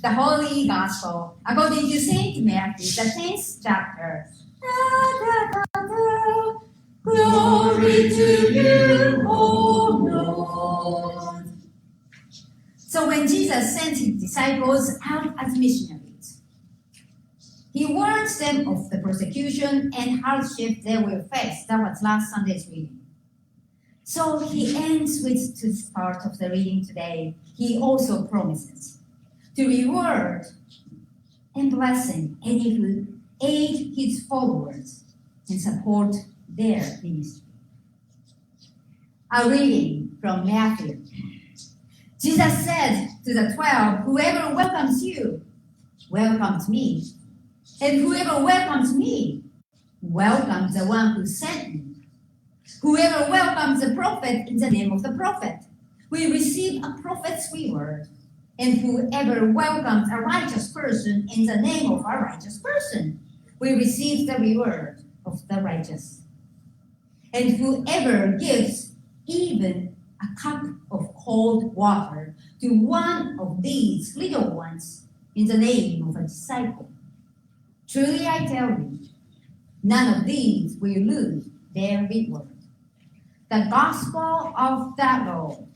the Holy Gospel according to St. Matthew, the 10th chapter. Glory to you, O Lord. So when Jesus sent his disciples out as missionaries, he warns them of the persecution and hardship they will face. That was last Sunday's reading. So he ends with this part of the reading today. He also promises to reward and blessing any who aid his followers and support their ministry. A reading from Matthew. Jesus said to the 12, whoever welcomes you, welcomes me. And whoever welcomes me, welcomes the one who sent me. Whoever welcomes a prophet in the name of the prophet will receive a prophet's reward. And whoever welcomes a righteous person in the name of a righteous person will receive the reward of the righteous. And whoever gives even a cup of cold water to one of these little ones in the name of a disciple, truly I tell you, none of these will lose their reward. The gospel of the Lord.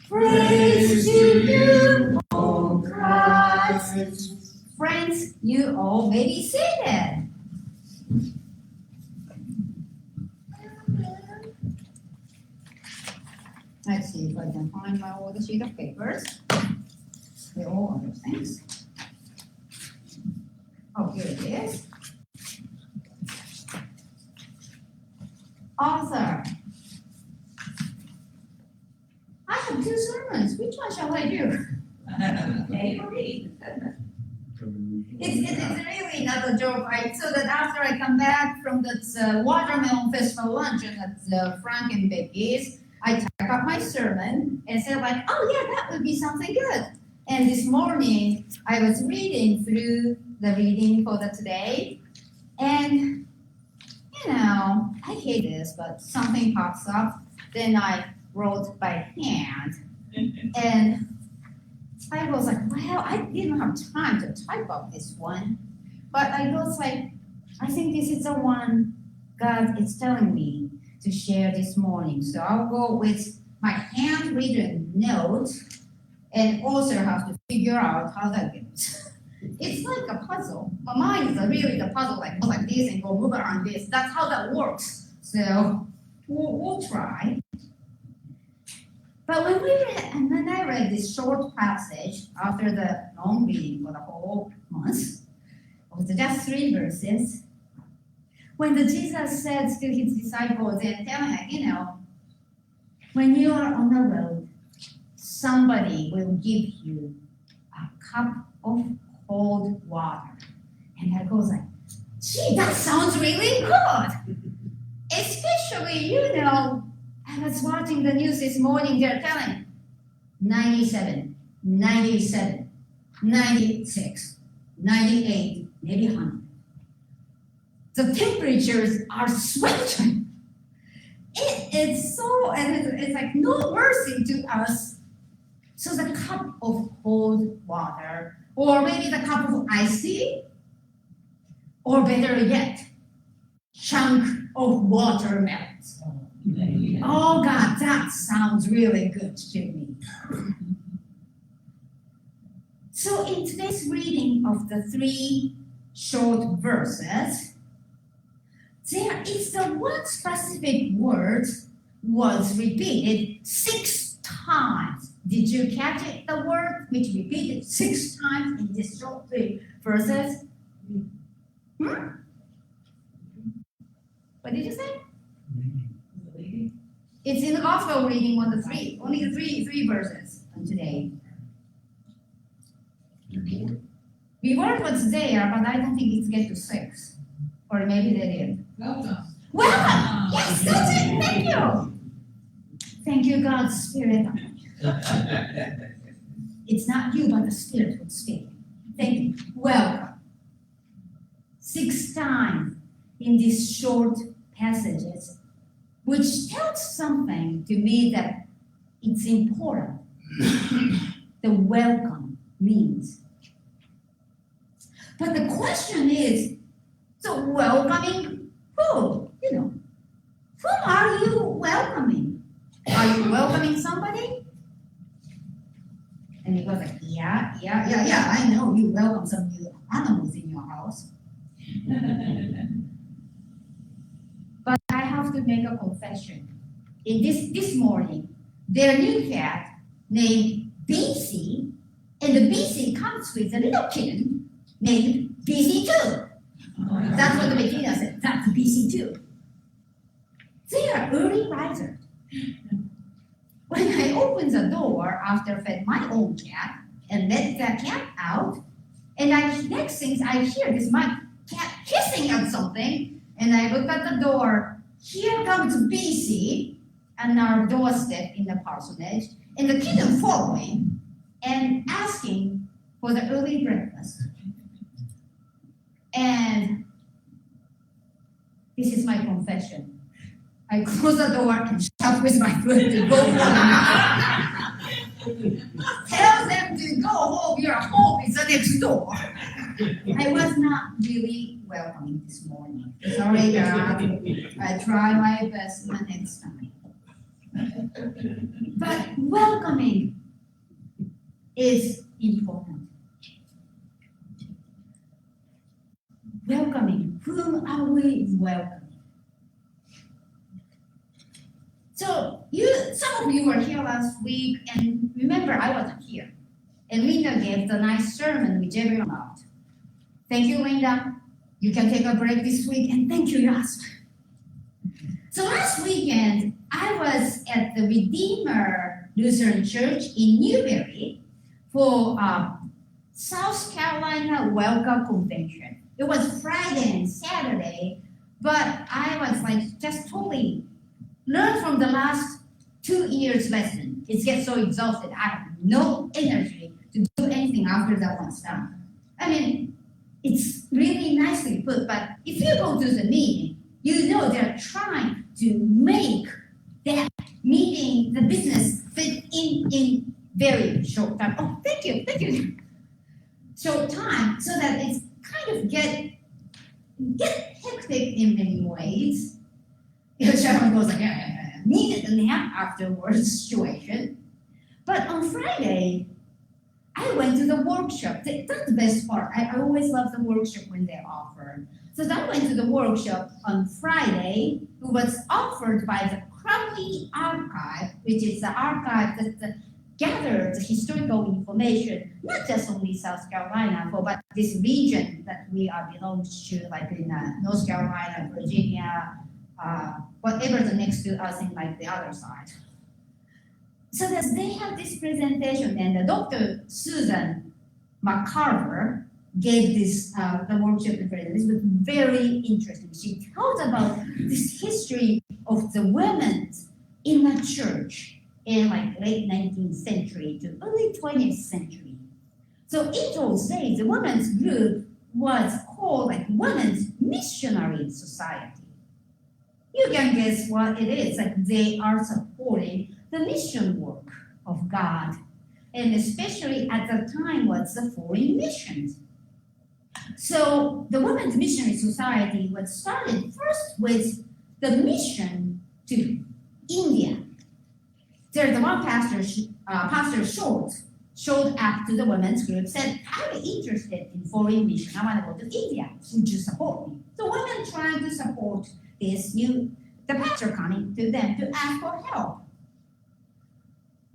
Praise to you, O Christ. Friends, you all may be seated. Let's see if I can find my old sheet of papers. They're all other things. Oh, here it is. Author. I have 2 sermons. Which one shall I do? It's really not a joke, right? So that after I come back from that watermelon festival luncheon at Frank and Becky's, I type up my sermon and say like, oh yeah, that would be something good. And this morning, I was reading through the reading for the today, and you know, I hate this, but something pops up. Then I wrote by hand, and I was like, well, I didn't have time to type up this one, but I was like, I think this is the one God is telling me to share this morning. So I'll go with my handwritten note, and also have to figure out how that goes. It's like a puzzle. My mind is really the puzzle, like go like this and go move around this. That's how that works. So we'll try. But when I read this short passage after the long reading for the whole month, with just 3 verses, when Jesus said to his disciples and telling them, you know, when you are on the road, somebody will give you a cup of cold water. And I goes like, gee, that sounds really good. Especially, you know, I was watching the news this morning, they're telling 97, 97, 96, 98, maybe 100. The temperatures are sweltering. It's so, and it's like no mercy to us. So the cup of cold water, or maybe the cup of iced tea, or better yet, chunk of watermelons. Oh God, that sounds really good to me. So in today's reading of the 3 short verses, there is the one specific word was repeated 6 times. Did you catch it, the word which repeated 6 times in these short 3 verses? What did you say? It's in the gospel reading on the 3, only the 3 verses today. Reward was there, but I don't think it's get to 6. Or maybe they did. Welcome. Welcome! Yes, that's it! Thank you! Thank you, God's Spirit. It's not you, but the Spirit who's speaking. Thank you. Welcome. 6 times in these short passages, which tells something to me that it's important. the welcome means. But the question is, so welcoming who? Whom are you welcoming? Are you welcoming somebody? And he goes like, yeah, I know you welcome some new animals in your house. But I have to make a confession. In this morning, their new cat named BC, and the BC comes with a little kitten named BC too. That's what the Bettina said. That's BC too. They are early risers. When I opened the door after I fed my own cat and let the cat out, and next thing I hear is my cat hissing at something, and I look at the door. Here comes BC on our doorstep in the parsonage, and the kitten following and asking for the early breakfast. And this is my confession. I close the door and shout with my foot to go home. Tell them to go home. Your home is the next door. I was not really welcoming this morning. Sorry, God. I try my best the next time. But welcoming is important. Welcoming. Whom are we welcoming? So some of you were here last week, and remember I wasn't here. And Linda gave the nice sermon which everyone loved. Thank you, Linda. You can take a break this week, and thank you, Yas. So last weekend, I was at the Redeemer Lutheran Church in Newberry for South Carolina Welcome Convention. It was Friday and Saturday, but I was just totally learned from the last 2 years lesson. It gets so exhausted. I have no energy to do anything after that one's done. I mean, it's really nicely put, but if you go to the meeting, you know they're trying to make that meeting, the business, fit in very short time. Oh, thank you. Short time, so that it's kind of get hectic in many ways. Sharon goes like, needed a nap afterwards situation. But on Friday, I went to the workshop. That's the best part. I always love the workshop when they're offered. So I went to the workshop on Friday, who was offered by the Crowley Archive, which is the archive that gathers historical information, not just only South Carolina, but this region that we are belong to, like in North Carolina, Virginia, whatever the next to us in like the other side. So that they have this presentation, and Dr. Susan McCarver gave this the workshop presentation. This was very interesting. She talked about this history of the women in the church in like late 19th century to early 20th century. So in those days, the women's group was called like Women's Missionary Society. You can guess what it is. Like they are supporting the mission work of God, and especially at the time was the foreign missions. So the Women's Missionary Society was started first with the mission to India. There's the one Pastor Schultz showed up to the women's group, said, I'm interested in foreign mission. I want to go to India. Would you support me? So women trying to support this the pastor coming to them to ask for help.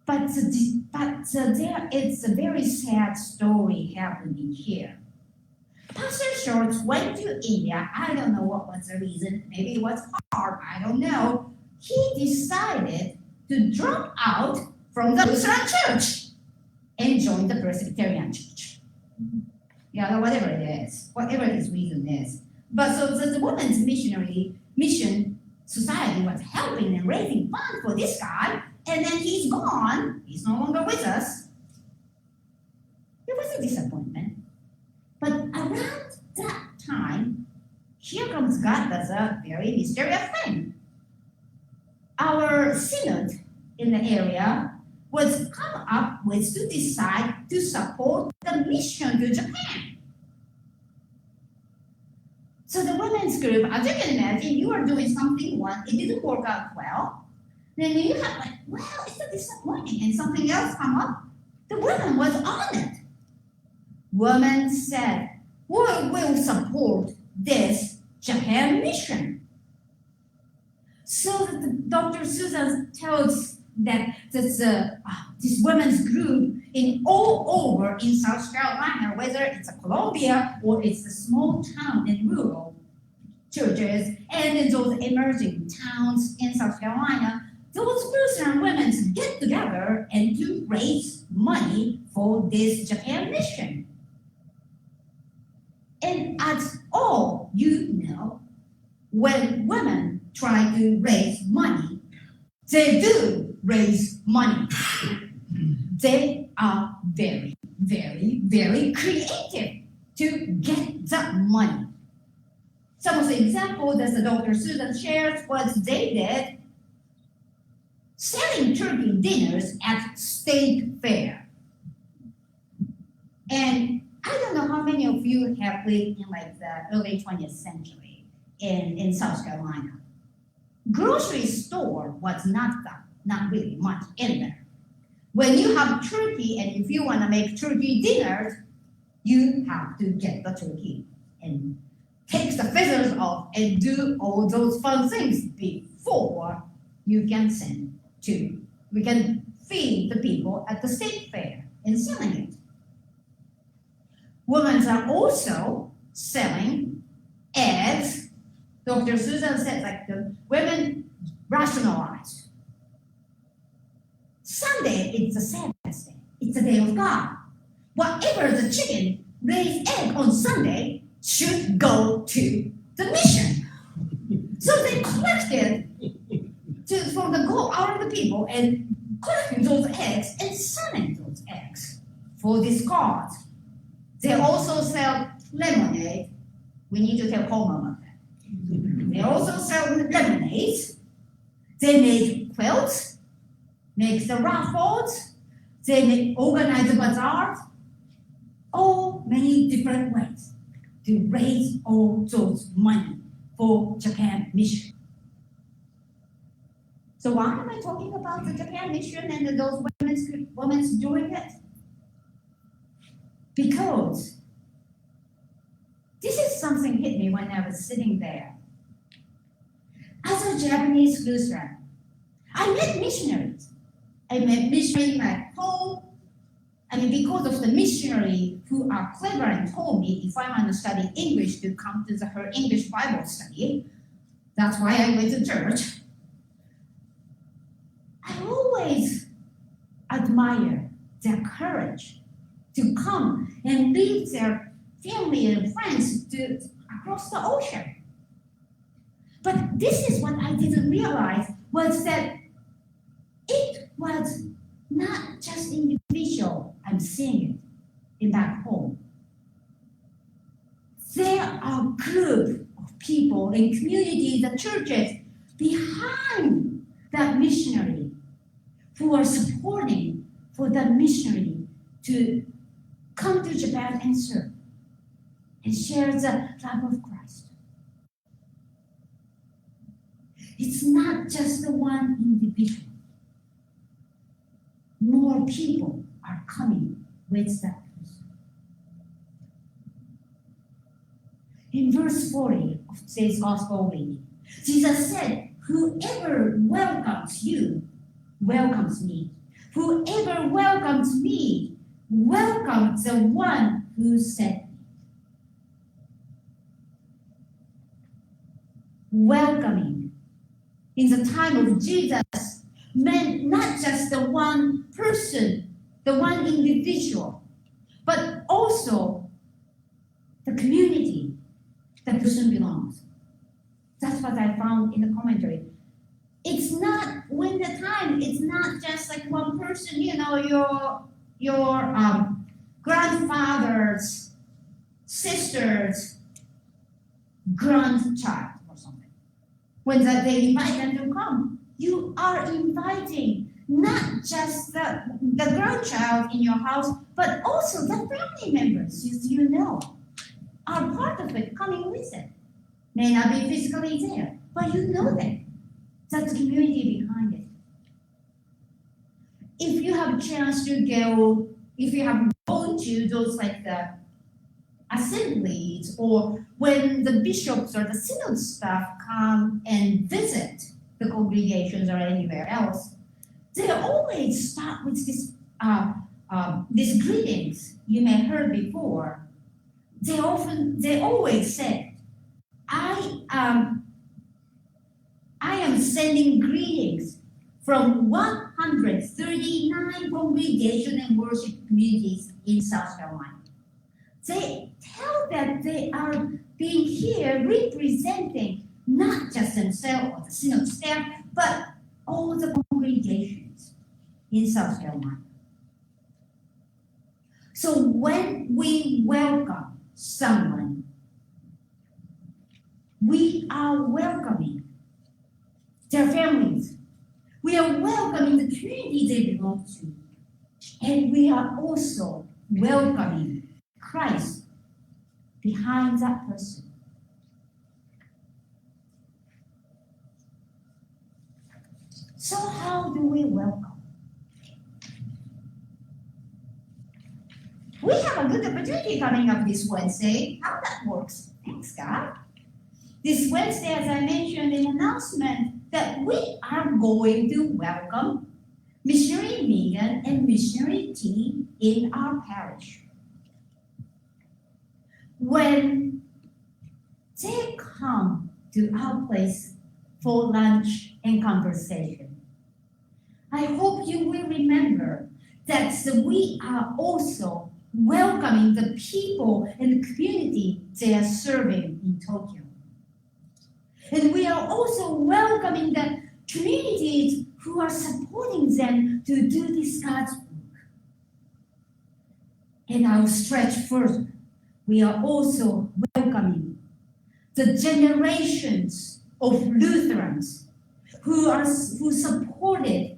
But there it's a very sad story happening here. Pastor Schultz went to India. I don't know what was the reason. Maybe it was hard. I don't know. He decided to drop out from the Lutheran church and join the Presbyterian church. Yeah, whatever it is, whatever his reason is. But so the Women's Mission Society was helping and raising funds for this guy, and then he's gone. He's no longer with us. It was a disappointment. But around that time, here comes God does a very mysterious thing. Our synod in the area was come up was to decide to support the mission to Japan. So the women's group, as you can imagine, you are doing something once, it didn't work out well. Then you have like, well, it's a disappointing, and something else come up. The woman was on it. Woman said, we will support this Japan mission. So Dr. Susan tells that this women's group in all over in South Carolina, whether it's a Columbia or it's a small town and rural churches, and in those emerging towns in South Carolina, those Lutheran women get together and to raise money for this Japan mission. And as all you know, when women try to raise money, they do raise money. They are very, very, very creative to get that money. Some of the examples that the Dr. Susan shares was they did selling turkey dinners at state fair. And I don't know how many of you have lived in like the early 20th century in South Carolina. Grocery store was not really much in there. When you have turkey and if you want to make turkey dinners, you have to get the turkey and take the feathers off and do all those fun things before you can we can feed the people at the state fair and selling it. Women are also selling eggs. Dr. Susan said like the women rationalize. Sunday, it's a Sabbath day. It's a day of God. Whatever the chicken lays egg on Sunday should go to the mission. So they collected from the go out of the people and collecting those eggs and selling those eggs for this cause. They also sell lemonade. We need to tell Paul about that. They also sell lemonades. They make quilts, make the raffles. They organize the bazaars. All many different ways to raise all those money for Japan mission. So why am I talking about the Japan mission and those women's doing it? Because this is something hit me when I was sitting there. As a Japanese Lutheran, I met missionaries. I met missionaries back home. Because of the missionary who are clever and told me if I want to study English to come to her English Bible study. That's why I went to church. I always admire their courage to come and leave their family and friends across the ocean. But this is what I didn't realize was that it was not just individual. I'm seeing it in back home. There are a group of people in communities and churches behind that missionary who are supporting for that missionary to come to Japan and serve and share the love of Christ. It's not just the one individual. More people are coming with that person. In verse 40 of today's gospel reading, Jesus said, "Whoever welcomes you welcomes me. Whoever welcomes me welcomes the one who sent me." Welcoming in the time of Jesus meant not just the one person, the one individual, but also the community that person belongs. That's what I found in the commentary. It's not it's not just like one person, your grandfather's sister's grandchild or something. When they invite them to come, you are inviting not just the grandchild in your house, but also the family members you know are part of it, coming with it. May not be physically there, but you know them. That's the community behind it. If you have a chance to go, if you have gone to those like the assemblies, or when the bishops or the synod staff come and visit the congregations or anywhere else, they always start with these greetings you may have heard before. They always say, I am sending greetings from 139 congregation and worship communities in South Carolina. They tell that they are being here representing not just themselves or the synod staff, but all the congregations in South Carolina. So when we welcome someone, we are welcoming their families. We are welcoming the community they belong to. And we are also welcoming Christ behind that person. So how do we welcome? We have a good opportunity coming up this Wednesday. How that works? Thanks, God. This Wednesday, as I mentioned in the announcement, that we are going to welcome Missionary Megan and Missionary T in our parish. When they come to our place for lunch and conversation, I hope you will remember that we are also welcoming the people and the community they are serving in Tokyo. And we are also welcoming the communities who are supporting them to do this God's work. And I'll stretch further. We are also welcoming the generations of Lutherans who supported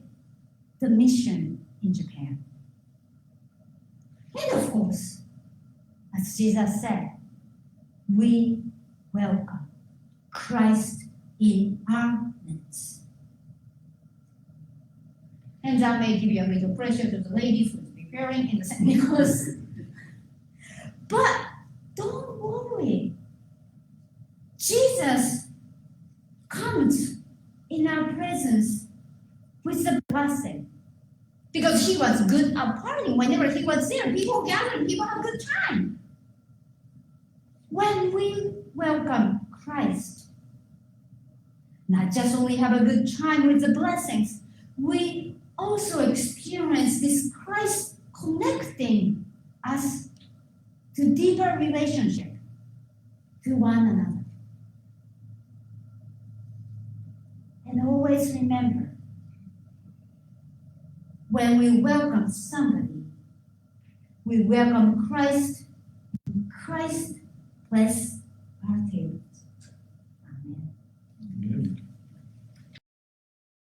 the mission in Japan. And of course, as Jesus said, we welcome Christ in our midst. And that may give you a little pressure to the lady who's preparing in the St. Nicholas. But don't worry. Jesus comes in our presence with the blessing. Because he was good at partying. Whenever he was there, people gathered, people had a good time. When we welcome Christ, not just only have a good time with the blessings, we also experience this Christ connecting us to deeper relationship to one another. And always remember, when we welcome somebody, we welcome Christ. Christ bless our table.